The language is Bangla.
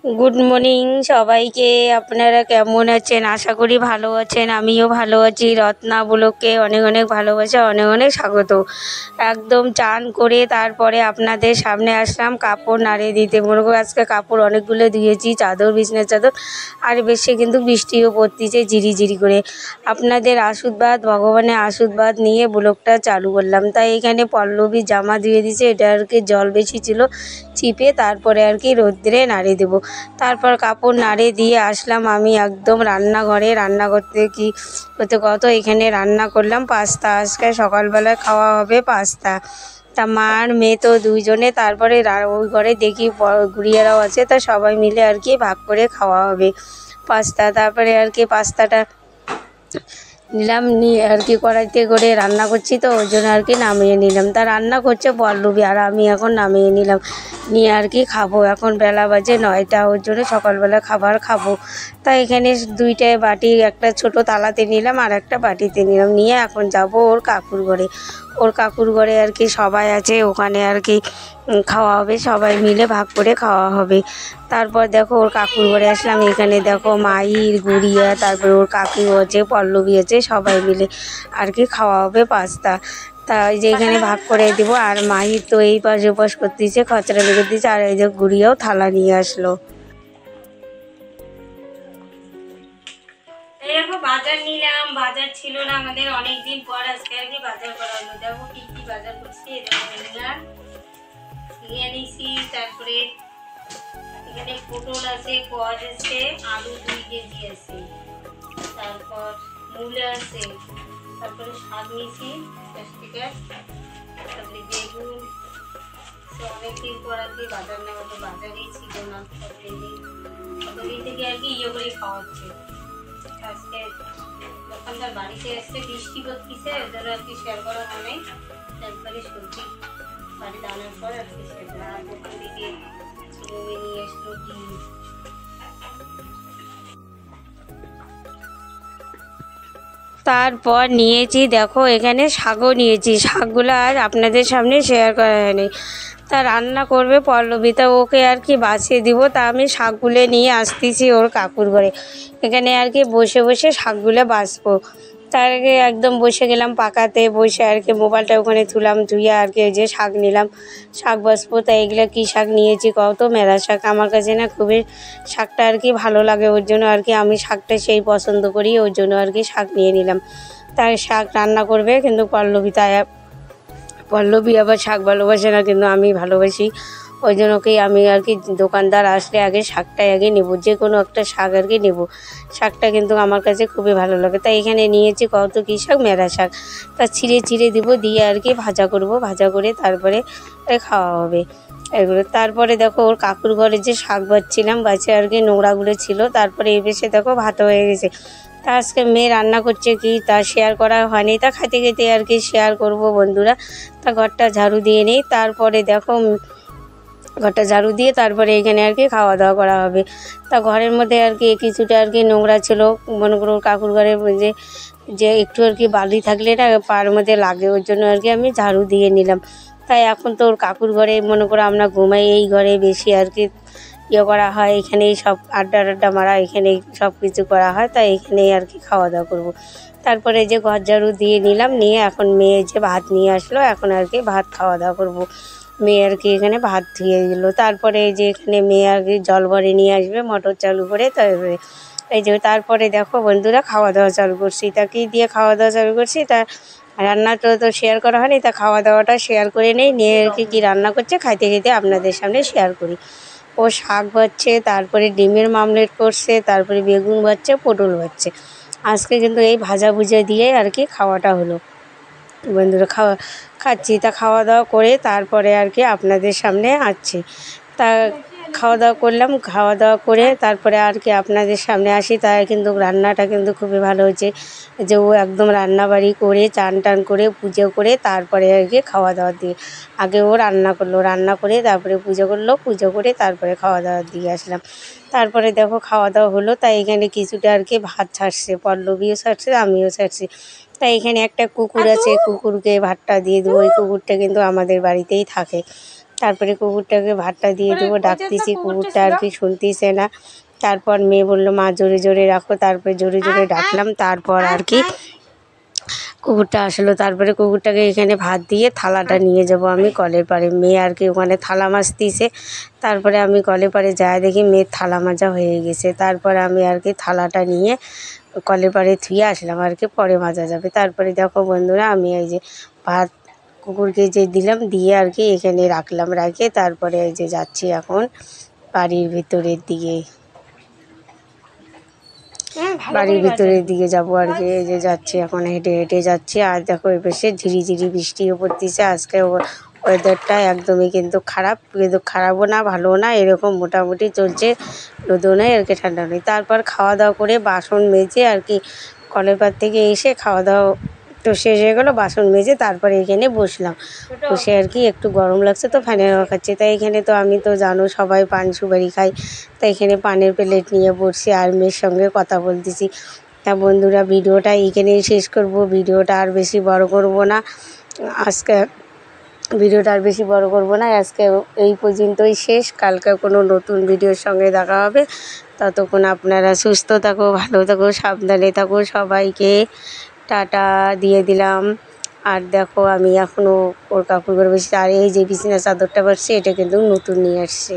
গুড মর্নিং সবাইকে। আপনারা কেমন আছেন? আশা করি ভালো আছেন। আমিও ভালো আছি। রত্না ব্লগকে অনেক অনেক ভালোবাসা, অনেক অনেক স্বাগত। একদম চান করে তারপরে আপনাদের সামনে আসলাম কাপড় নাড়ে দিতে। মনে করো আজকে কাপড় অনেকগুলো ধুয়েছি, চাদর, বিছনার চাদর, আর বেশি কিন্তু বৃষ্টিও পড়তিছে ঝিরি ঝিরি করে। আপনাদের আশীর্বাদ, ভগবানের আশীর্বাদ নিয়ে ব্লগটা চালু করলাম। তাই এখানে পল্লবী জামা ধুয়ে দিয়েছে, এটা আর কি জল বেশি ছিল, চিপে তারপরে আর কি রোদ্রে নাড়ে দেবো। তারপর কাপড় নাড়ে দিয়ে আসলাম আমি একদম রান্নাঘরে। রান্না করতে কি করতে কত এখানে রান্না করলাম পাস্তা। আজকে সকালবেলায় খাওয়া হবে পাস্তা। তা মা আর মেয়ে তো দুইজনে, তারপরে ওই ঘরে দেখি গুড়িয়ারাও আছে, তা সবাই মিলে আর কি ভাগ করে খাওয়া হবে পাস্তা। তারপরে আর কি পাস্তাটা নিলাম, নিয়ে আর কি কড়াইতে করে রান্না করছি, তো ওই জন্য আর কি নামিয়ে নিলাম। তা রান্না করছে পল্লবী, আর আমি এখন নামিয়ে নিলাম, নিয়ে আর কি খাবো। এখন বেলা বাজে 9টা, ওর জন্য সকালবেলা খাবার খাবো। তাই এখানে দুইটায় বাটি, একটা ছোট তালাতে নিলাম আর একটা বাটিতে নিলাম, নিয়ে এখন যাব ওর কাকুর ঘরে। ওর কাকুর ঘরে আর কি সবাই আছে, ওখানে আর কি খাওয়া হবে, সবাই মিলে ভাগ করে খাওয়া হবে। তারপর দেখো ওর কাকুর ঘরে আসলাম। এখানে দেখো মাহির, গুড়িয়া, তারপরে ওর কাকিও আছে, পল্লবী আছে, সবাই মিলে আর কি খাওয়া হবে পাস্তা। তা ওই যে এখানে ভাগ করে দিব। আর মাহির তো এই পাশ ওপাশ করতেছে, খচড়া লেগে দিচ্ছে, আর এই যে গুড়িয়াও থালা নিয়ে আসলো। দেখো বাজার নিলাম, বাজার ছিল না আমাদের অনেকদিন পর, আজকে আর কি বাজার করা হলো। দেখো কি কি বাজার করছি, নিয়ে নিছি। তারপরে এখানে পটল আছে, কোয়াশ আছে, আলু 2 কেজি আছে, তারপর মূলা আছে, তারপরে শাক নিয়েছি 10 টাকা, তারপরে বেগুন। অনেকদিন পর আর কি বাজার নেওয়া হলো, বাজারেই ছিল না কতদিন থেকে আর কি ইয়ে করে খাওয়া হচ্ছে। আজকে দোকানদার বাড়িতে এসছে, বৃষ্টি পড়তেছে, এর জন্য আর কি শেয়ার করা হয় নাই। একবারে সবজি বাড়িতে আনার পর আর কি শেয়ার করা। আর দোকান থেকে নিয়ে আসলো ডিম। তারপর নিয়েছি দেখো এখানে শাকও নিয়েছি, শাকগুলো আর আপনাদের সামনে শেয়ার করা হয়নি। তা রান্না করবে পল্লবী, তা ওকে আর কি বাছিয়ে দিব। তা আমি শাকগুলো নিয়ে আসতেছি ওর কাকুর ঘরে। এখানে আর কি বসে বসে শাকগুলো বাছবো। তার আগে একদম বসে গেলাম পাকাতে, বসে আর কি মোবাইলটা ওখানে তুলাম, ধুয়ে আর কি যে শাক নিলাম, শাক বাছবো। তাই এগুলো কী শাক নিয়েছি কত, মেলা শাক। আমার কাছে না খুবই শাকটা আর কি ভালো লাগে, ওর জন্য আর কি আমি শাকটা সেই পছন্দ করি, ওর জন্য আর কি শাক নিয়ে নিলাম। তাই শাক রান্না করবে কিন্তু পল্লবী, তাই পল্লবী আবার শাক ভালোবাসে না, কিন্তু আমি ভালোবাসি, ওই জন্য ওকেই আমি আর কি দোকানদার আসলে আগে শাকটাই আগে নেব, যে কোনো একটা শাক আর কি নেব। শাকটা কিন্তু আমার কাছে খুবই ভালো লাগে। তাই এখানে নিয়েছি কত কী শাক, মেলা শাক। তা ছিঁড়ে ছিঁড়ে দিব, দিয়ে আর কি ভাজা করব, ভাজা করে তারপরে খাওয়া হবে এগুলো। তারপরে দেখো ওর কাকুর ঘরে যে শাক বাছছিলাম, বাছে আর কি নোংরাগুলো ছিল। তারপরে এই বেশে দেখো ভাত হয়ে গেছে। তা আজকে মেয়ে রান্না করছে কি তা শেয়ার করা হয়নি, তা খেতে খেতে আর কি শেয়ার করব বন্ধুরা। তা ঘরটা ঝাড়ু দিয়ে নিই, তারপরে দেখো ঘরটা ঝাড়ু দিয়ে তারপরে এখানে আর কি খাওয়া দাওয়া করা হবে। তা ঘরের মধ্যে আর কি কিছুটা আর কি নোংরা ছিল, মনে করো কাকুর ঘরে যে যে একটু আর কি বালি থাকলে না পায়ের মধ্যে লাগে, ওর জন্য আর কি আমি ঝাড়ু দিয়ে নিলাম। তাই এখন তো ওর কাকুর ঘরে মনে করো আমরা ঘুমাই, এই ঘরে বেশি আর কি ইয়ে করা হয়, এখানেই সব আড্ডা টাড্ডা মারা, এখানেই সব কিছু করা হয়। তাই এখানেই আর কি খাওয়া দাওয়া করবো। তারপরে যে ঘর ঝাড়ু দিয়ে নিলাম, নিয়ে এখন মেয়ে যে ভাত নিয়ে আসলো, এখন আর কি ভাত খাওয়া দাওয়া করবো। মেয়ে আর কি এখানে ভাত ধুয়ে দিল। তারপরে এই যে এখানে মেয়ে আর কি জল ভরে নিয়ে আসবে মোটর চালু করে, তারপরে এই যে তারপরে দেখো বন্ধুরা খাওয়া দাওয়া চালু করছি। তা কী দিয়ে খাওয়া দাওয়া চালু করছি, তা রান্নাটা তো শেয়ার করা হয়নি, তা খাওয়া দাওয়াটা শেয়ার করে নেই, নিয়ে আর কি কী রান্না করছে খাইতে খেতে আপনাদের সামনে শেয়ার করি। ও শাক ভাজছে, তারপরে ডিমের মামলেট করছে, তারপরে বেগুন ভাজছে, পটল ভাজছে। আজকে কিন্তু এই ভাজা ভুজা দিয়ে আর কি খাওয়াটা হলো বন্ধুরা। খাচ্ছি। তা খাওয়া দাওয়া করে তারপরে আর কি আপনাদের সামনে আসছি। তা খাওয়া দাওয়া করলাম, খাওয়া দাওয়া করে তারপরে আর কি আপনাদের সামনে আসি। তাই কিন্তু রান্নাটা কিন্তু খুবই ভালো হয়েছে, যে ও একদম রান্নাবাড়ি করে চান টান করে পুজো করে তারপরে আর কি খাওয়া দাওয়া দিয়ে, আগে ও রান্না করলো, রান্না করে তারপরে পুজো করলো, পুজো করে তারপরে খাওয়া দাওয়া দিয়ে আসলাম। তারপরে দেখো খাওয়া দাওয়া হলো। তাই এখানে কিছুটা আর কি ভাত ছাড়ছে, পল্লবীও ছাড়ছে, আমিও ছাড়ছি। তাই এখানে একটা কুকুর আছে, কুকুরকে ভাতটা দিয়ে দেবো। ওই কুকুরটা কিন্তু আমাদের বাড়িতেই থাকে, তারপরে কুকুরটাকে ভাতটা দিয়ে দেবো, ডাকতেছি, কুকুরটা আর কি শুনতেছে না। তারপর মেয়ে বললো মা জোরে জোরে রাখো, তারপরে জোরে জোরে ডাকলাম। তারপর আর কি কুকুরটা আসলো। তারপরে কুকুরটাকে এখানে ভাত দিয়ে থালাটা নিয়ে যাব আমি কলের পাড়ে। মেয়ে আর কি ওখানে থালা মাজতেছে। তারপরে আমি কলের পাড়ে যাই, দেখি মেয়ের থালা মাজা হয়ে গেছে। তারপরে আমি আর কি থালাটা নিয়ে কলের পাড়ে ধুয়ে আসলাম, আর কি পরে মাজা যাবে। তারপরে দেখো বন্ধুরা, আমি এই যে ভাত কুকুরকে যে দিলাম, দিয়ে আর কি এখানে রাখলাম, রাখে তারপরে এই যে যাচ্ছি এখন বাড়ির ভিতরের দিকে। বাড়ির ভিতরের দিকে যাবো আর কি। এই যে যাচ্ছি এখন, হেঁটে হেঁটে যাচ্ছি। আর দেখো এ পাশে ঝিরিঝিরি বৃষ্টিও পড়তেছে। আজকে ওয়েদারটা একদমই কিন্তু খারাপ, কিন্তু খারাপও না ভালোও না, এরকম মোটামুটি চলছে। রোদও নেই আর কি ঠান্ডা নেই। তারপর খাওয়া দাওয়া করে বাসন মেজে আর কি কলের পাড় থেকে এসে খাওয়া দাওয়া তো শেষ হয়ে গেলো, বাসন মেজে তারপরে এখানে বসলাম। বসে আর কি একটু গরম লাগছে তো ফ্যানের হাওয়া খাচ্ছি। তাই এখানে তো আমি তো জানো সবাই পান সুপারি খাই, তাই এখানে পানের প্লেট নিয়ে বসছি আর মেয়ের সঙ্গে কথা বলতেছি। তা বন্ধুরা, ভিডিওটা এইখানেই শেষ করব। ভিডিওটা আর বেশি বড় করব না আজকে, ভিডিওটা আর বেশি বড় করব না আজকে, এই পর্যন্তই শেষ। কালকে কোনো নতুন ভিডিওর সঙ্গে দেখা হবে। ততক্ষণ আপনারা সুস্থ থাকো, ভালো থাকো, সাবধানে থাকো। সবাইকে টাটা দিয়ে দিলাম। আর দেখো আমি এখনও ওর কাকুর ঘরে বসে, আর এই যে বিছানা চাদরটা পাচ্ছি এটা কিন্তু নতুন নিয়ে আসছে।